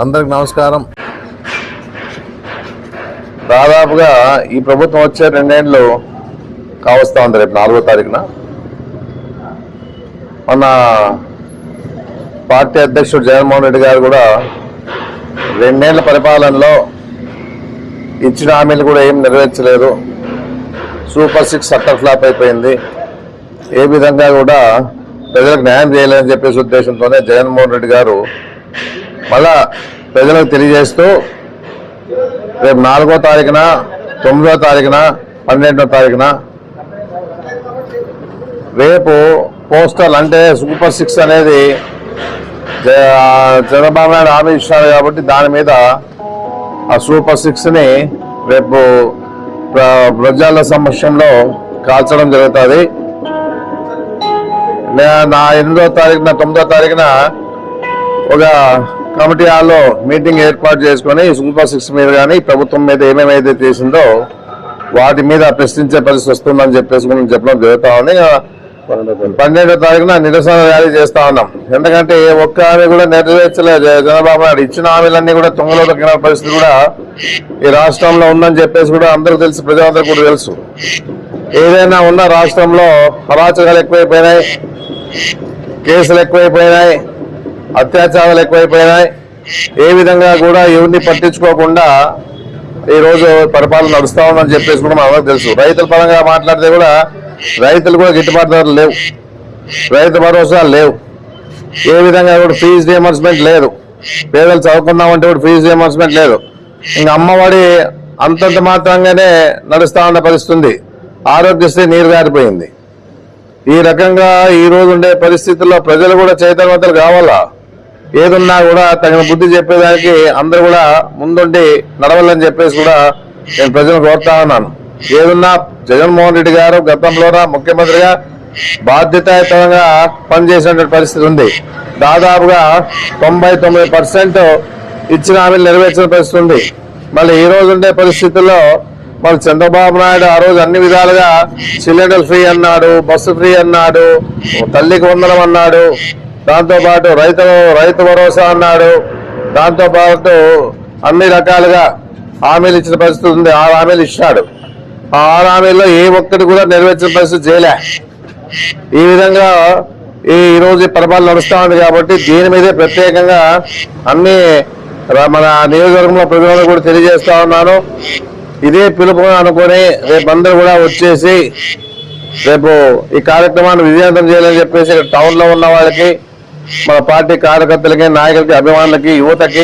అందరికి నమస్కారం. దాదాపుగా ఈ ప్రభుత్వం వచ్చే 2 ఏళ్ళు కావస్తా ఉంది. రేపు 4వ తారీఖున మన పార్టీ అధ్యక్షుడు జగన్మోహన్ రెడ్డి గారు కూడా 2 ఏళ్ల పరిపాలనలో ఇచ్చిన హామీలు కూడా ఏం నెరవేర్చలేదు. సూపర్ 6 అట్టర్ ఫ్లాప్ అయిపోయింది. ఏ విధంగా కూడా ప్రజలకు న్యాయం చేయలేదని చెప్పేసి ఉద్దేశంతోనే జగన్మోహన్ రెడ్డి గారు మళ్ళా ప్రజలకు తెలియజేస్తూ రేపు 4వ తారీఖున, 9వ తారీఖున, 12వ తారీఖున రేపు పోస్టల్ అంటే సూపర్ 6 అనేది చంద్రబాబు నాయుడు హామీ ఇచ్చారు కాబట్టి దాని మీద ఆ సూపర్ 6ని రేపు ప్రజల సమక్షంలో కాల్చడం జరుగుతుంది. 8వ తారీఖున, 9వ తారీఖున ఒక కమిటీ హాల్లో మీటింగ్ ఏర్పాటు చేసుకొని సూపర్ 6 మీద కానీ ప్రభుత్వం మీద ఏమేమైతే చేసిందో వాటి మీద ప్రశ్నించే పరిస్థితి వస్తుందని చెప్పేసి మనం చెప్పడం జరుగుతూ ఉంది. 12వ తారీఖున నిరసన ర్యాలీ చేస్తా ఉన్నాం. ఎందుకంటే ఒక్క హామీ కూడా నెరవేర్చలేదు చంద్రబాబు నాయుడు. ఇచ్చిన హామీలన్నీ కూడా తుంగలో దక్కిన పరిస్థితి కూడా ఈ రాష్ట్రంలో ఉందని చెప్పేసి కూడా అందరూ తెలుసు, ప్రజలందరూ కూడా తెలుసు. ఏదైనా ఉన్న రాష్ట్రంలో అరాచకాలు ఎక్కువైపోయినాయి, కేసులు ఎక్కువైపోయినాయి, అత్యాచారాలు ఎక్కువైపోయినాయి. ఏ విధంగా కూడా ఎవరిని పట్టించుకోకుండా ఈరోజు పరిపాలన నడుస్తూ ఉందని చెప్పేసి కూడా మనకు తెలుసు. రైతుల పరంగా మాట్లాడితే కూడా రైతులు కూడా గిట్టుబాటు ధరలు లేవు, రైతు భరోసా లేవు, ఏ విధంగా కూడా ఫీజు రియంబర్స్మెంట్ లేదు. పేదలు చదువుకుందామంటే కూడా ఫీజు రియంబర్స్మెంట్ లేదు. ఇంకా అమ్మఒడి అంతంత మాత్రంగానే నడుస్తూ ఉన్న పరిస్థితి ఉంది. ఆరోగ్యశ్రీ నీరు గారిపోయింది. ఈ రకంగా ఈ రోజు ఉండే పరిస్థితుల్లో ప్రజలు కూడా చైతన్యవంతులు కావాలా. ఏదున్నా కూడా తగిన బుద్ధి చెప్పేదానికి అందరూ కూడా ముందుండి నడవాలని చెప్పేసి కూడా నేను ప్రజలను కోరుతా ఉన్నాను. ఏదున్నా జగన్మోహన్ రెడ్డి గారు గతంలో ముఖ్యమంత్రిగా బాధ్యతాయుతంగా పనిచేసినటువంటి పరిస్థితి ఉంది. దాదాపుగా 99% ఇచ్చిన హామీలు నెరవేర్చిన పరిస్థితి ఉంది. మళ్ళీ ఈ రోజు ఉండే పరిస్థితుల్లో మరి చంద్రబాబు నాయుడు ఆ రోజు అన్ని విధాలుగా సిలిండర్ ఫ్రీ అన్నాడు, బస్సు ఫ్రీ అన్నాడు, తల్లికి వందనం అన్నాడు, దాంతోపాటు రైతు భరోసా అన్నాడు, దాంతోపాటు అన్ని రకాలుగా హామీలు ఇచ్చిన పరిస్థితి ఉంది. 6 హామీలు ఇచ్చినాడు. ఆ 6 హామీల్లో ఏ ఒక్కటి కూడా నెరవేర్చిన పరిస్థితి చేయలే. ఈ విధంగా ఈ రోజు పరిపాలన నడుస్తూ ఉంది కాబట్టి దీని మీదే ప్రత్యేకంగా అన్ని మన నియోజకవర్గంలో ప్రజలను కూడా తెలియజేస్తా ఉన్నాను. ఇదే పిలుపు అనుకొని రేపు అందరూ కూడా వచ్చేసి రేపు ఈ కార్యక్రమాన్ని విజయవంతం చేయాలని చెప్పేసి టౌన్ లో ఉన్న వాళ్ళకి, మన పార్టీ కార్యకర్తలకి, నాయకులకి, అభిమానులకి, యువతకి